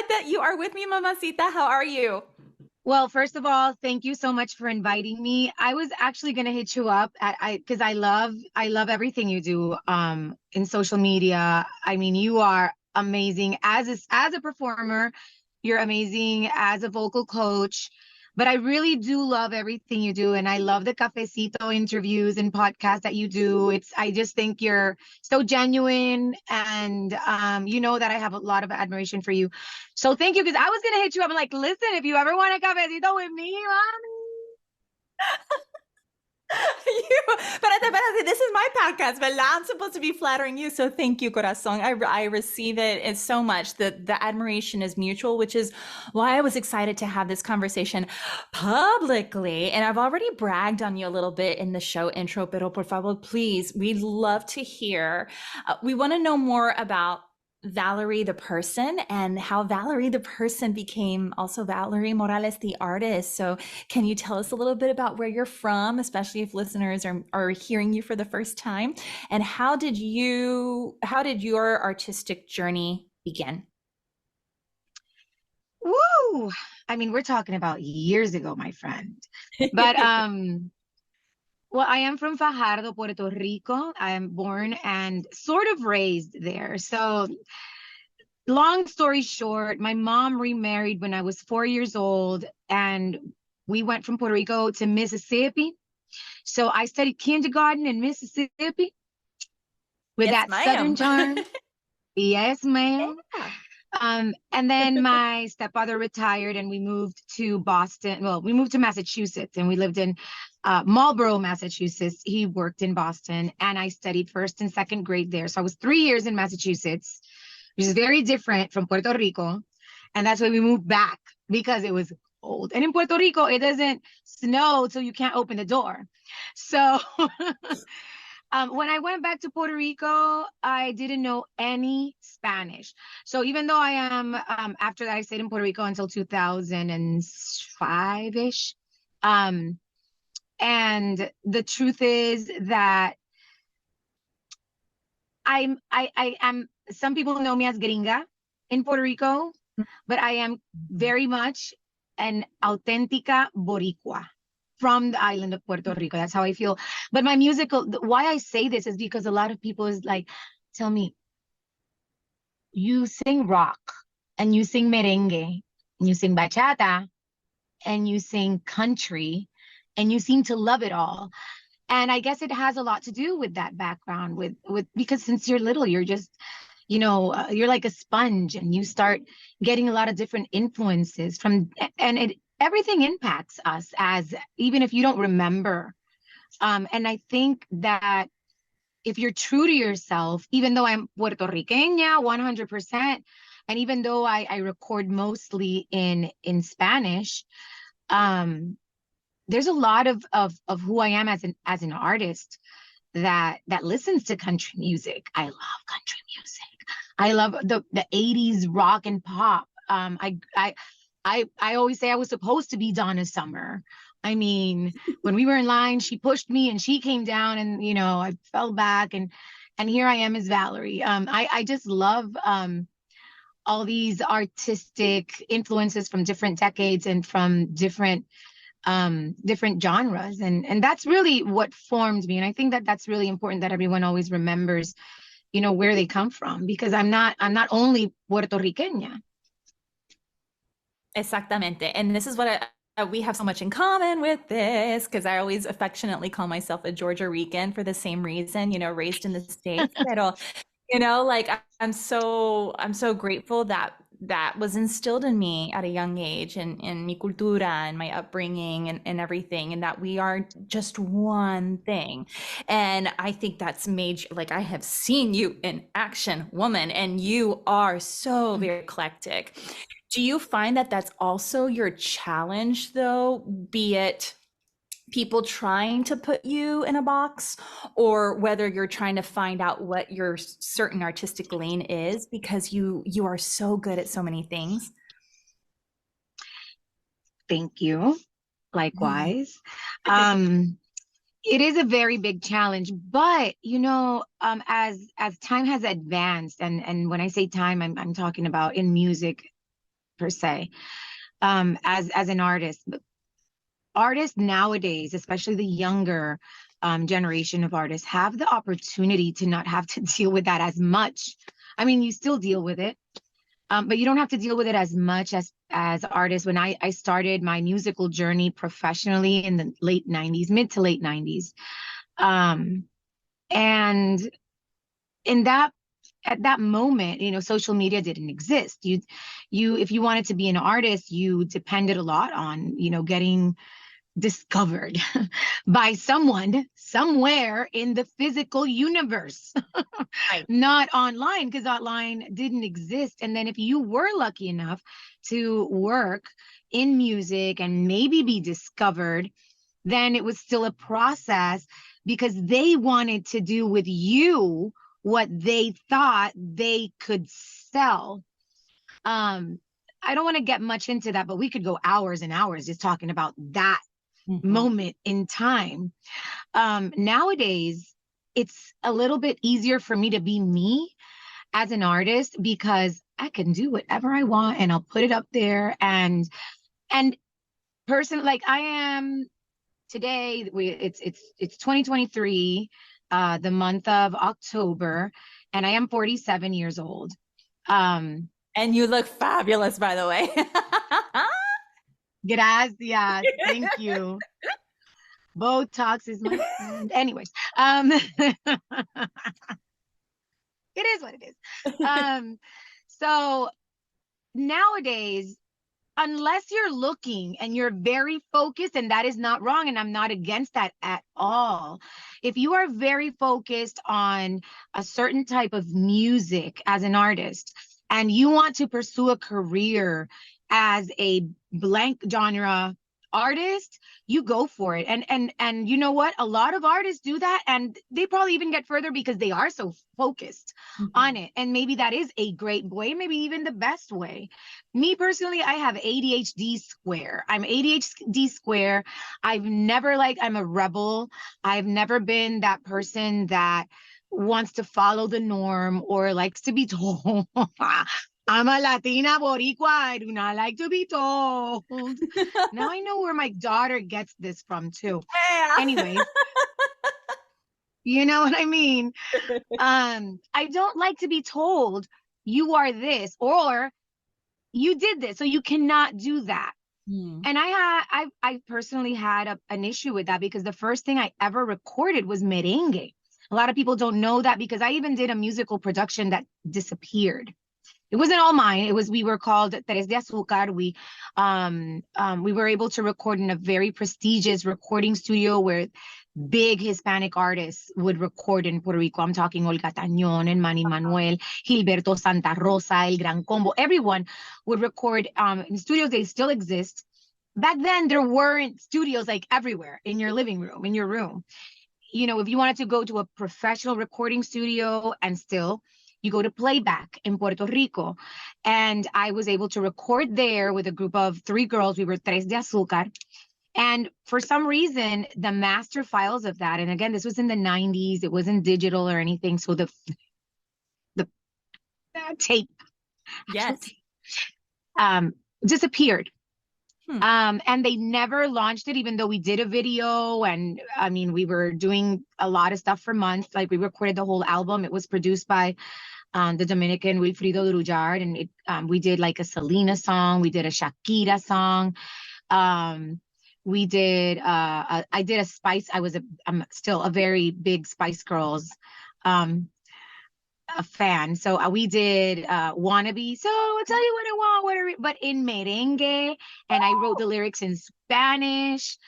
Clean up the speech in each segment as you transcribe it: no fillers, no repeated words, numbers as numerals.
that you are with me, Mamacita. How are you? Well, first of all, thank you so much for inviting me. I was actually gonna hit you up at I because I love everything you do in social media. I mean, you are amazing as a performer, you're amazing as a vocal coach. But I really do love everything you do, and I love the cafecito interviews and podcasts that you do. I just think you're so genuine, and you know that I have a lot of admiration for you. So thank you, because I was gonna hit you up and like, listen, if you ever want a cafecito with me, You, espérate, this is my podcast, ¿verdad? I'm supposed to be flattering you, so thank you, corazón. I receive it. It's so much. The admiration is mutual, which is why I was excited to have this conversation publicly. And I've already bragged on you a little bit in the show intro, pero por favor, please, we'd love to hear. We want to know more about Valerie the person and how Valerie the person became also Valerie Morales the artist. So can you tell us a little bit about where you're from, especially if listeners are hearing you for the first time? And how did your artistic journey begin? woo! I mean, we're talking about years ago, my friend. But well, I am from Fajardo, Puerto Rico. I am born and sort of raised there. So long story short, my mom remarried when I was 4 years old, and we went from Puerto Rico to Mississippi. So I studied kindergarten in Mississippi with Yes, that Southern ma'am. charm. Yes, ma'am. Yeah. And then my stepfather retired and we moved to Boston. Well, we moved to Massachusetts and we lived in Marlborough, Massachusetts. He worked in Boston and I studied first and second grade there. So I was 3 years in Massachusetts, which is very different from Puerto Rico. And that's why we moved back, because it was cold. And in Puerto Rico, it doesn't snow till you can't open the door. So when I went back to Puerto Rico, I didn't know any Spanish. So even though I am, after that, I stayed in Puerto Rico until 2005-ish. And the truth is that I am, some people know me as gringa in Puerto Rico, but I am very much an auténtica boricua from the island of Puerto Rico. That's how I feel. But my musical, why I say this is because a lot of people is like, tell me, you sing rock and you sing merengue and you sing bachata and you sing country and you seem to love it all. And I guess it has a lot to do with that background with because since you're little, you're just, you're like a sponge and you start getting a lot of different influences from, and everything impacts us, as even if you don't remember. And I think that if you're true to yourself, even though I'm Puerto Riqueña 100%, and even though I record mostly in Spanish, there's a lot of who I am as an artist that listens to country music. I love country music. I love the 80s rock and pop. I always say I was supposed to be Donna Summer. I mean, when we were in line, she pushed me and she came down, and I fell back, and here I am as Valerie. I just love all these artistic influences from different decades and from different genres, and that's really what formed me. And I think that that's really important, that everyone always remembers where they come from, because I'm not only Puerto Riqueña. Exactamente. And this is what we have so much in common with this, because I always affectionately call myself a Georgia Rican for the same reason, raised in the States. Pero, like I'm so grateful that that was instilled in me at a young age, and in mi cultura and my upbringing and everything, and that we are just one thing. And I think that's made like I have seen you in action, woman, and you are so very eclectic. Do you find that that's also your challenge, though, be it people trying to put you in a box, or whether you're trying to find out what your certain artistic lane is, because you are so good at so many things? Thank you. Likewise. It is a very big challenge, but as time has advanced, and when I say time, I'm talking about in music per se, as an artist. Artists nowadays, especially the younger generation of artists, have the opportunity to not have to deal with that as much. I mean, you still deal with it, but you don't have to deal with it as much as artists. When I started my musical journey professionally in the late 90s, mid to late 90s, and in that at that moment, social media didn't exist. You if you wanted to be an artist, you depended a lot on, getting discovered by someone somewhere in the physical universe, Right. not online, because online didn't exist. And then if you were lucky enough to work in music and maybe be discovered, then it was still a process because they wanted to do with you what they thought they could sell. I don't want to get much into that, but we could go hours and hours just talking about that moment in time. Nowadays, it's a little bit easier for me to be me as an artist because I can do whatever I want and I'll put it up there. And person like I am today, it's 2023, the month of October, and I am 47 years old. And you look fabulous, by the way. Gracias. Thank you. Botox is my friend. Anyways, it is what it is. So nowadays, unless you're looking and you're very focused, and that is not wrong, and I'm not against that at all. If you are very focused on a certain type of music as an artist, and you want to pursue a career as a blank genre artist, you go for it. And you know what? A lot of artists do that, and they probably even get further because they are so focused on it. And maybe that is a great way, maybe even the best way. Me personally, I have ADHD square. I'm ADHD square. I'm a rebel. I've never been that person that wants to follow the norm or likes to be told. I'm a Latina Boricua. I do not like to be told. Now I know where my daughter gets this from too. Yeah. Anyways, you know what I mean? I don't like to be told you are this or you did this, so you cannot do that. And I personally had an issue with that because the first thing I ever recorded was merengue. A lot of people don't know that because I even did a musical production that disappeared. It wasn't all mine. We were called Tres de Azúcar. We were able to record in a very prestigious recording studio where big Hispanic artists would record in Puerto Rico. I'm talking Olga Tañón and Manny Manuel, Gilberto Santa Rosa, El Gran Combo. Everyone would record in studios. They still exist. Back then, there weren't studios like everywhere in your living room, in your room. If you wanted to go to a professional recording studio, and still you go to playback in Puerto Rico. And I was able to record there with a group of 3 girls. We were Tres de Azúcar. And for some reason, the master files of that, and again, this was in the 90s, it wasn't digital or anything. So the tape, Yes. disappeared. And they never launched it, even though we did a video. And I mean, we were doing a lot of stuff for months. Like we recorded the whole album. It was produced by the Dominican Wilfrido Drujard. And we did like a Selena song. We did a Shakira song. We did, I did a Spice. I'm still a very big Spice Girls a fan. So we did Wannabe. So I'll tell you what I want, but in merengue, and I wrote the lyrics in Spanish.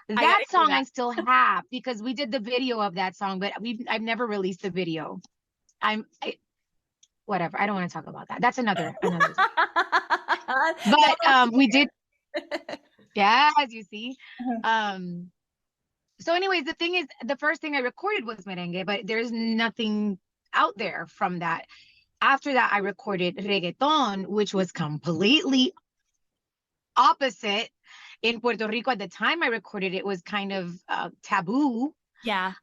That song I still have because we did the video of that song, but I've never released the video. Whatever. I don't want to talk about that. That's another. But we did. Yeah, as you see. So anyways, the thing is, the first thing I recorded was merengue, but there's nothing out there from that. After that, I recorded reggaeton, which was completely opposite in Puerto Rico. At the time I recorded it was kind of taboo. Yeah.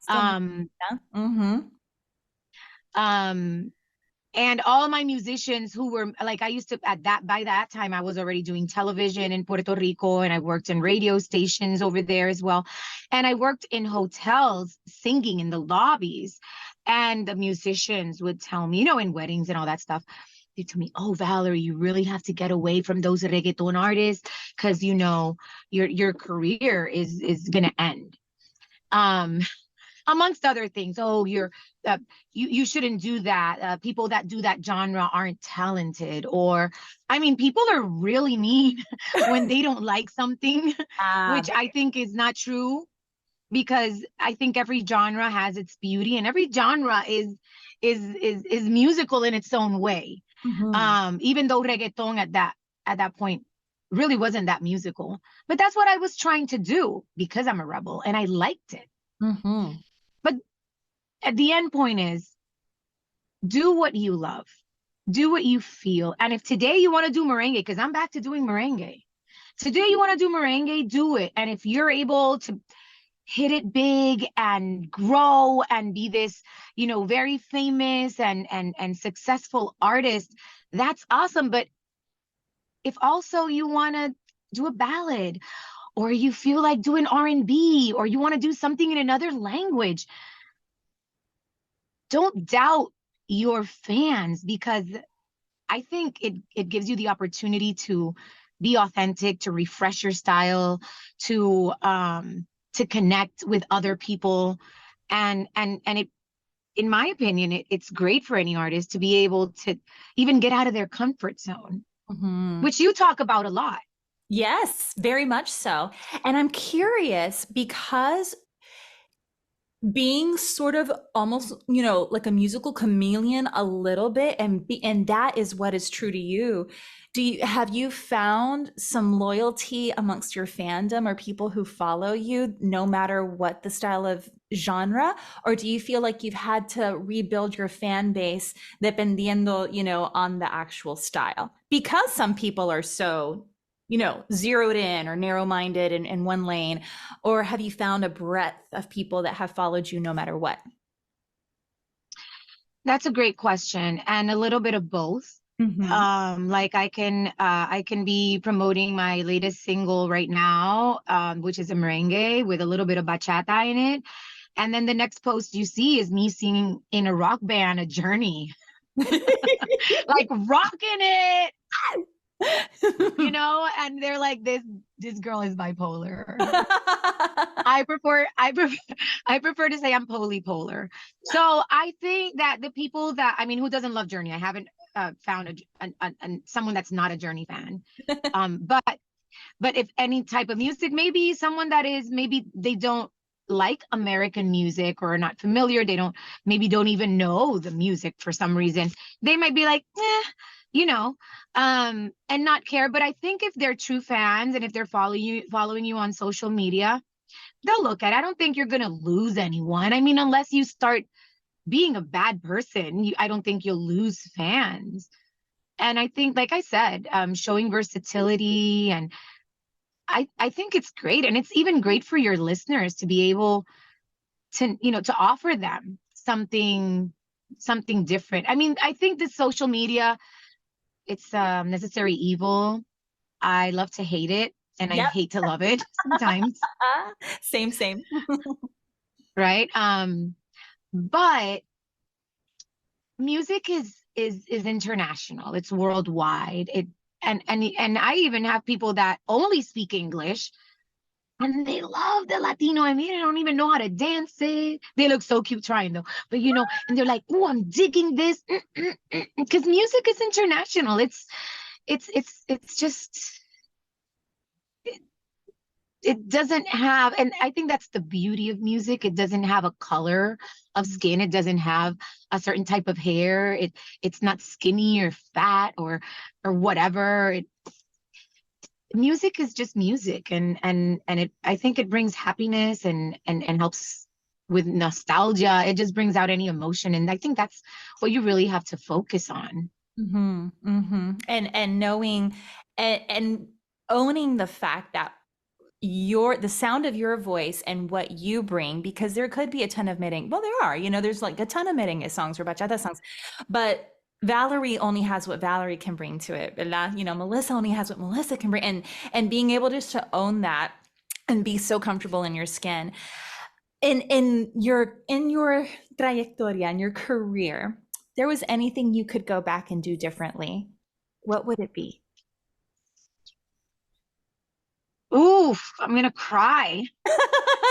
And all my musicians who were like, I used to, at that, by that time, I was already doing television in Puerto Rico, and I worked in radio stations over there as well. And I worked in hotels singing in the lobbies. And the musicians would tell me, in weddings and all that stuff, they tell me, "Oh, Valerie, you really have to get away from those reggaeton artists, because your career is gonna end." Um, Amongst other things. "Oh, you shouldn't do that. People that do that genre aren't talented." Or, I mean, people are really mean when they don't like something, which I think is not true, because I think every genre has its beauty, and every genre is musical in its own way. Mhm. Even though reggaeton at that point really wasn't that musical, but that's what I was trying to do because I'm a rebel and I liked it. Mhm. But at the end point is, do what you love, do what you feel. And if today you want to do merengue, because I'm back to doing merengue, today you want to do merengue, do it. And if you're able to hit it big and grow and be this, very famous and successful artist, that's awesome. But if also you want to do a ballad, or you feel like doing R&B, or you want to do something in another language, don't doubt your fans, because I think it gives you the opportunity to be authentic, to refresh your style, to connect with other people, and it, in my opinion, it's great for any artist to be able to even get out of their comfort zone, Mhm. which you talk about a lot. Yes, very much so. And I'm curious because being sort of almost, like a musical chameleon a little bit, and that is what is true to you. Have you found some loyalty amongst your fandom or people who follow you, no matter what the style of genre? Or do you feel like you've had to rebuild your fan base dependiendo, on the actual style? Because some people are so, zeroed in or narrow-minded in one lane, or have you found a breadth of people that have followed you no matter what? That's a great question, and a little bit of both. Mm-hmm. Like I can be promoting my latest single right now, which is a merengue with a little bit of bachata in it. And then the next post you see is me singing in a rock band, A Journey, like rocking it, and they're like, this girl is bipolar. I prefer to say I'm polypolar. So I think that the people that, I mean, who doesn't love Journey? I haven't found someone that's not a Journey fan. But if any type of music, maybe someone that is, maybe they don't like American music, or are not familiar, they don't even know the music for some reason, they might be like, and not care. But I think if they're true fans, and if they're following you on social media, they'll look at it. I don't think you're going to lose anyone. I mean, unless you start being a bad person, I don't think you'll lose fans. And I think, like I said, showing versatility, and I think it's great. And it's even great for your listeners to be able to offer them something different. I mean, I think the social media, it's necessary evil. I love to hate it, and I Yep. hate to love it sometimes, Same, same. right? But music is international. It's worldwide. And I even have people that only speak English, and they love the Latino. I mean, they don't even know how to dance it. They look so cute trying though. But and they're like, "Oh, I'm digging this," because music is international. It's just, it doesn't have, and I think that's the beauty of music. It doesn't have a color of skin. It doesn't have a certain type of hair. It's not skinny or fat or whatever. Music is just music, and I think it brings happiness, and helps with nostalgia. It just brings out any emotion, and I think that's what you really have to focus on. Mm-hmm, mm-hmm. And knowing and owning the fact that the sound of your voice and what you bring, because there could be a ton of there's like a ton of merengue songs or bachata songs, but Valerie only has what Valerie can bring to it, ¿verdad? You know, Melissa only has what Melissa can bring, and being able just to own that and be so comfortable in your skin. In your trayectoria, in your career, there was anything you could go back and do differently, what would it be? Oof, I'm gonna cry.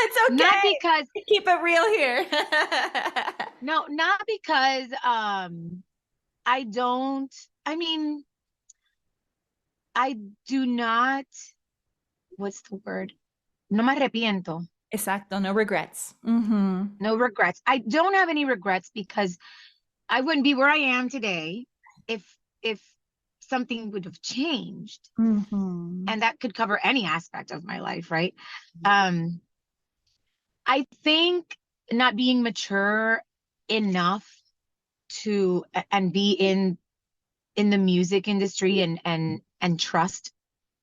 It's Not okay. because Keep it real here. no, not because I don't, I mean, I do not, what's the word? No me arrepiento. Exacto, no regrets. Mm-hmm. No regrets. I don't have any regrets because I wouldn't be where I am today if something would have changed. Mm-hmm. And that could cover any aspect of my life, right? Um, I think not being mature enough to and be in the music industry and trust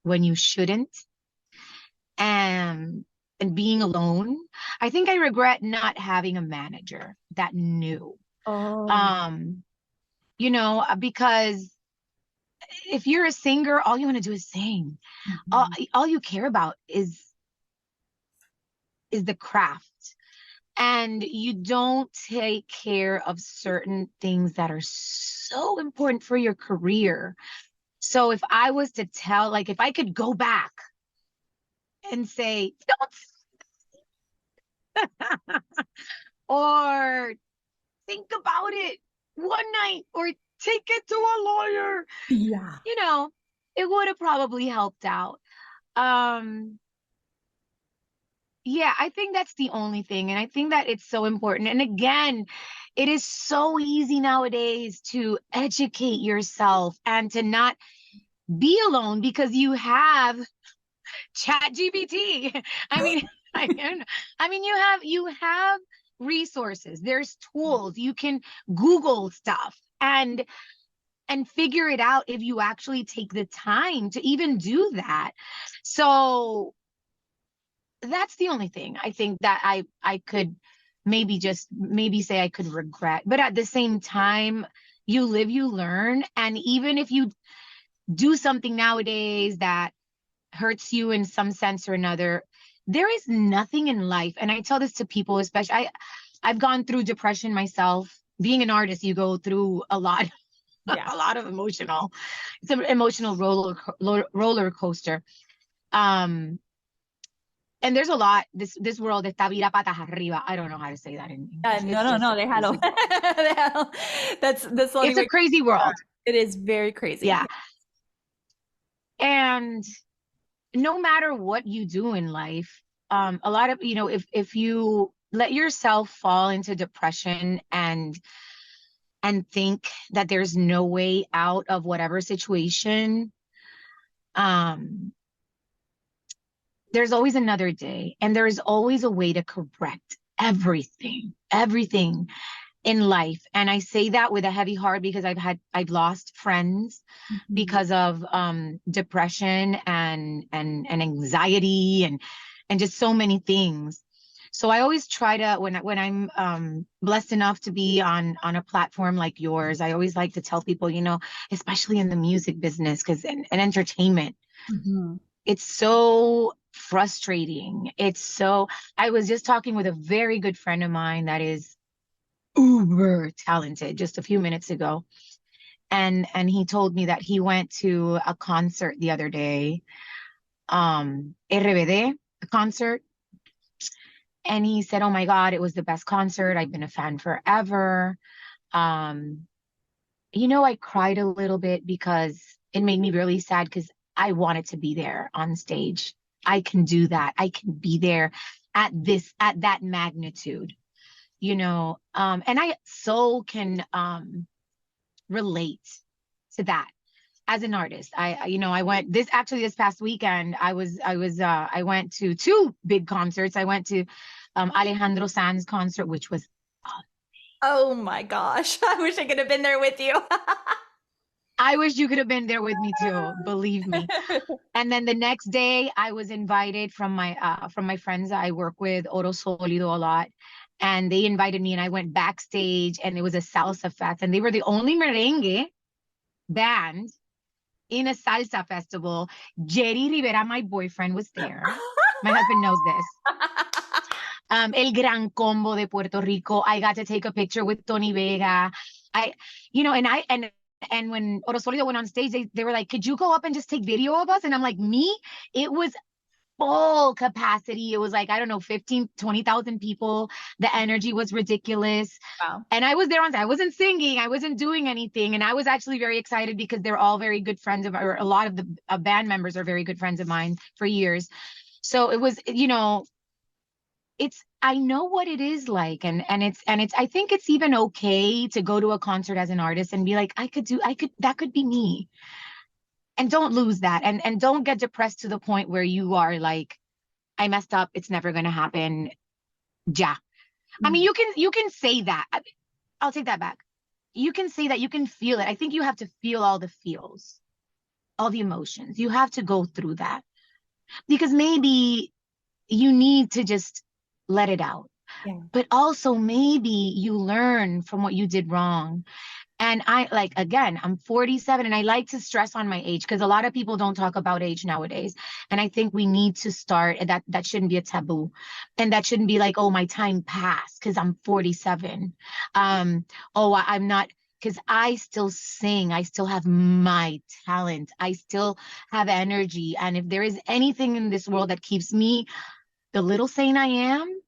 when you shouldn't, and being alone. I think I regret not having a manager that knew. Oh. Um, because if you're a singer, all you want to do is sing. All, Mhm. all you care about is the craft. And you don't take care of certain things that are so important for your career. So if I was to tell, like if I could go back and say, don't, or think about it one night, or take it to a lawyer, Yeah. you know, it would have probably helped out. Um, yeah, I think that's the only thing. And I think that it's so important. And again, it is so easy nowadays to educate yourself and to not be alone because you have chat GPT. I mean, you have resources. There's tools. You can Google stuff and figure it out if you actually take the time to even do that. So that's the only thing I think that I could maybe say I could regret. But at the same time, you live, you learn. And even if you do something nowadays that hurts you in some sense or another, there is nothing in life. And I tell this to people, especially I've gone through depression myself. Being an artist, you go through a lot, Yeah. a lot of it's an emotional roller coaster. Um, and there's a lot. This world está vira patas arriba. I don't know how to say that in English. No, It's no, just no, a crazy world. déjalo. That's the only It's a way. crazy world. It is very crazy. Yeah. And no matter what you do in life, a lot of, if you let yourself fall into depression and think that there's no way out of whatever situation, um, there's always another day, and there's always a way to correct everything in life. And I say that with a heavy heart because I've lost friends Mhm. because of depression and anxiety and just so many things. So I always try to, when I'm blessed enough to be on a platform like yours, I always like to tell people, especially in the music business, because and entertainment, Mhm. it's so frustrating. I was just talking with a very good friend of mine that is uber talented just a few minutes ago. And he told me that he went to a concert the other day, RBD, a concert. And he said, oh my God, it was the best concert. I've been a fan forever. Um, I cried a little bit because it made me really sad because I wanted to be there on stage. I can do that. I can be there at that magnitude, and I so can relate to that as an artist. I went this past weekend. I went to two big concerts. I went to Alejandro Sanz concert, which was Oh my gosh. I wish I could have been there with you. I wish you could have been there with me too, believe me. And then the next day I was invited from my friends I work with, Oro Solido, a lot. and they invited me, and I went backstage, and it was a salsa fest, and they were the only merengue band in a salsa festival. Jerry Rivera, my boyfriend, was there. My husband knows this. El Gran Combo de Puerto Rico. I got to take a picture with Tony Vega. And when Orosolido went on stage, they were like, could you go up and just take video of us? And I'm like, me? It was full capacity. It was like, I don't know, 15, 20,000 people. The energy was ridiculous. Wow. And I was there on time. I wasn't singing. I wasn't doing anything. And I was actually very excited because they're all very good friends of, or a lot of the band members are very good friends of mine for years. So it was, I know what it is like. And I think it's even okay to go to a concert as an artist and be like, that could be me. And don't lose that. And don't get depressed to the point where you are like, I messed up. It's never going to happen. Yeah. I mean, you can say that. I'll take that back. You can say that. You can feel it. I think you have to feel all the feels, all the emotions. You have to go through that because maybe you need to just let it out. Yeah. But also maybe you learn from what you did wrong. And again, I'm 47 and I like to stress on my age because a lot of people don't talk about age nowadays. And I think we need to start, that shouldn't be a taboo. And that shouldn't be like, oh, my time passed because I'm 47. I'm not, because I still sing. I still have my talent. I still have energy. And if there is anything in this world that keeps me the little saint I am,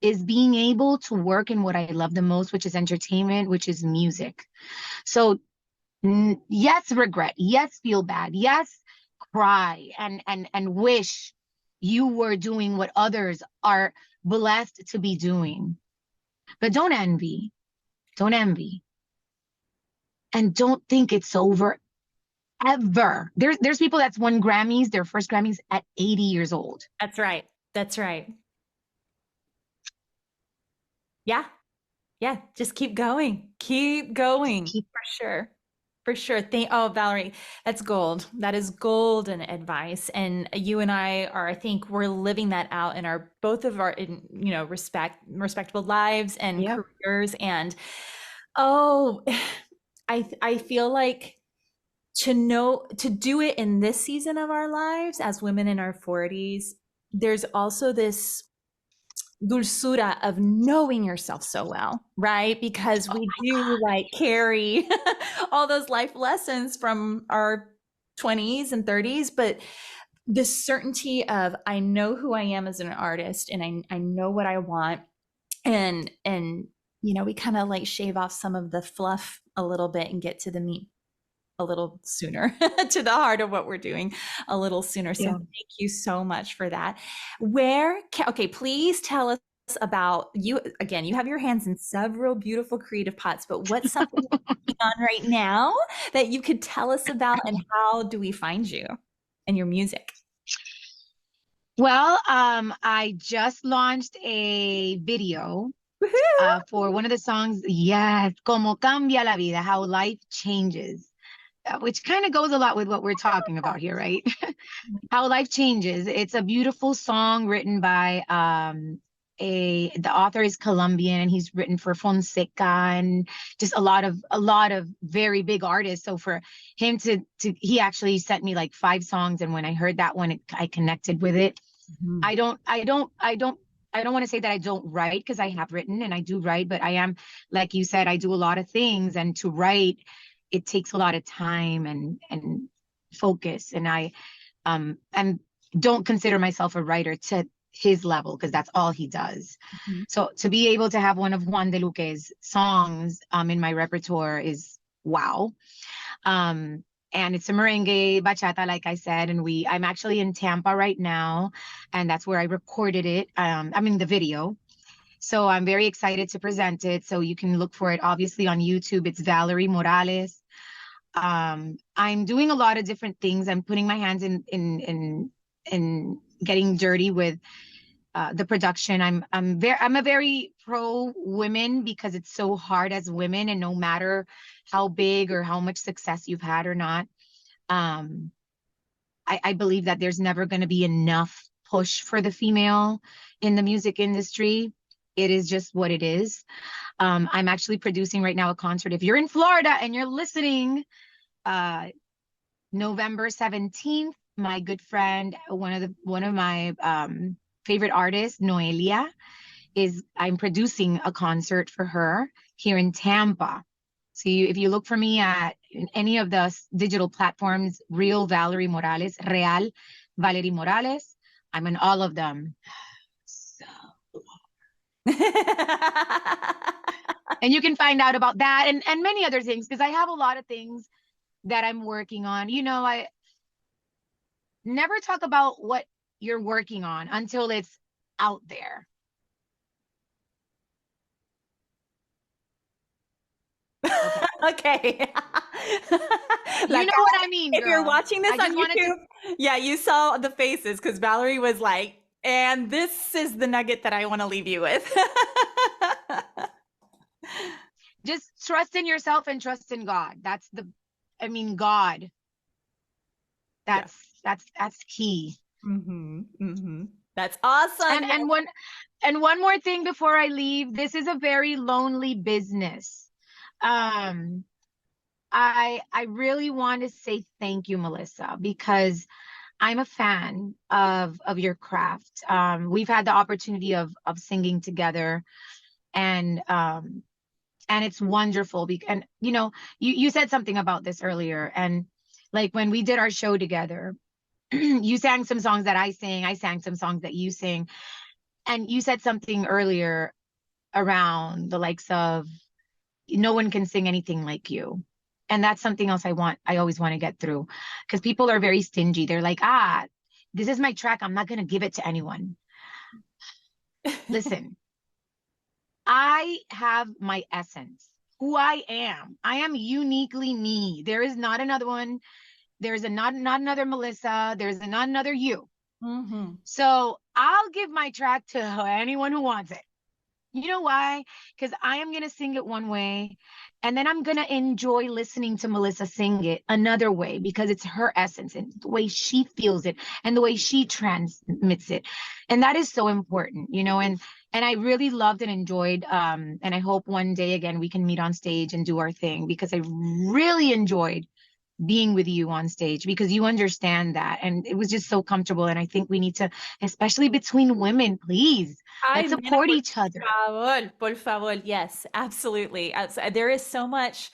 is being able to work in what I love the most, which is entertainment, which is music. So yes, regret. Yes, feel bad. Yes, cry and wish you were doing what others are blessed to be doing. But don't envy. Don't envy. And don't think it's over ever. There's people that's won Grammys, their first Grammys at 80 years old. That's right. That's right. Yeah. Yeah. Just keep going. Keep going. For sure. For sure. Oh, Valerie, that's gold. That is golden advice. And you and I think we're living that out in both of our, respectable lives and careers. And I feel like to do it in this season of our lives as women in our 40s, there's also this dulzura of knowing yourself so well, right? Because we do like carry all those life lessons from our 20s and 30s, but the certainty of I know who I am as an artist and I know what I want. And we kind of like shave off some of the fluff a little bit and get to the meat a little sooner, to the heart of what we're doing a little sooner. So thank you so much for that. Okay, please tell us about you. Again, you have your hands in several beautiful creative pots, but what's something you're working on right now that you could tell us about, and how do we find you and your music? Well, I just launched a video for one of the songs. Yes, Como Cambia la Vida, How Life Changes. Which kind of goes a lot with what we're talking about here, right? How life changes. It's a beautiful song written by the author is Colombian, and he's written for Fonseca and just a lot of very big artists. So for him he actually sent me like 5 songs, and when I heard that one, I connected with it. Mm-hmm. I don't want to say that I don't write, because I have written and I do write, but I am, like you said, I do a lot of things, and to write, it takes a lot of time and focus. And I don't consider myself a writer to his level, because that's all he does. Mm-hmm. So to be able to have one of Juan de Luque's songs in my repertoire is wow. And it's a merengue bachata, like I said, and I'm actually in Tampa right now, and that's where I recorded it. I'm in the video. So I'm very excited to present it. So you can look for it, obviously, on YouTube. It's Valerie Morales. I'm doing a lot of different things. I'm putting my hands in getting dirty with the production. I'm a very pro women, because it's so hard as women, and no matter how big or how much success you've had or not, I believe that there's never going to be enough push for the female in the music industry. it is just what it is. I'm actually producing right now a concert. If you're in Florida and you're listening, November 17th, my good friend, one of my favorite artists, Noelia, I'm producing a concert for her here in Tampa. So if you look for me at any of the digital platforms, Real Valerie Morales, Real Valerie Morales, I'm in all of them. So, and you can find out about that and many other things, because I have a lot of things that I'm working on. You know, I never talk about what you're working on until it's out there. Okay. Okay. You know what I mean, If you're girl. watching this I on just wanted to YouTube, yeah, you saw the faces because Valerie was like, and this is the nugget that I want to leave you with. just trust in yourself and trust in God. God. Yeah. That's key. That's awesome. And one more thing before I leave. This is a very lonely business. I really want to say thank you, Melissa, because I'm a fan of your craft. We've had the opportunity of singing together, and it's wonderful. And you know, you said something about this earlier, and like when we did our show together, you sang some songs that I sang. I sang some songs that you sang, and you said something earlier around the likes of no one can sing anything like you. And that's something else I always want to get through, because people are very stingy. They're like, this is my track, I'm not going to give it to anyone. Listen, I have my essence, who I am. I am uniquely me. There is not another one. There's not another Melissa. There's not another you. So I'll give my track to anyone who wants it. You know why? Because I am going to sing it one way, and then I'm going to enjoy listening to Melissa sing it another way, because it's her essence and the way she feels it and the way she transmits it. And that is so important, you know, and I really loved and enjoyed, and I hope one day again we can meet on stage and do our thing, because I really enjoyed being with you on stage, because you understand that, and it was just so comfortable. And I think we need to, especially between women, please, let's support each other. Por favor, yes, absolutely. There is so much.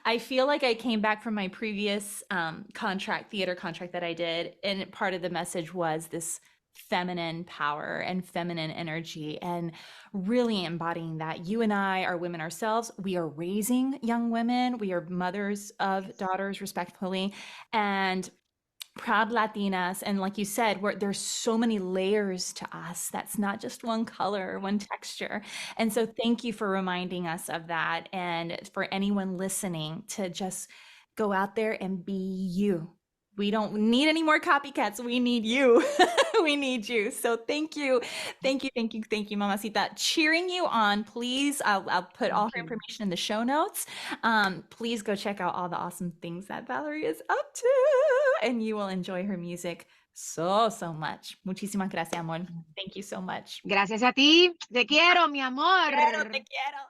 I feel like I came back from my previous theater contract that I did, and part of the message was this feminine power and feminine energy, and really embodying that. You and I are women ourselves. We are raising young women. We are mothers of daughters, respectfully, and proud Latinas. And like you said, there's so many layers to us. That's not just one color, one texture. And so thank you for reminding us of that. And for anyone listening, to just go out there and be you. We don't need any more copycats. We need you. We need you. So thank you. Thank you. Thank you. Thank you, Mamacita. Cheering you on, please. I'll put all her information in the show notes. Please go check out all the awesome things that Valerie is up to, and you will enjoy her music so much. Muchísimas gracias, amor. Thank you so much. Gracias a ti. Te quiero, mi amor. Te quiero.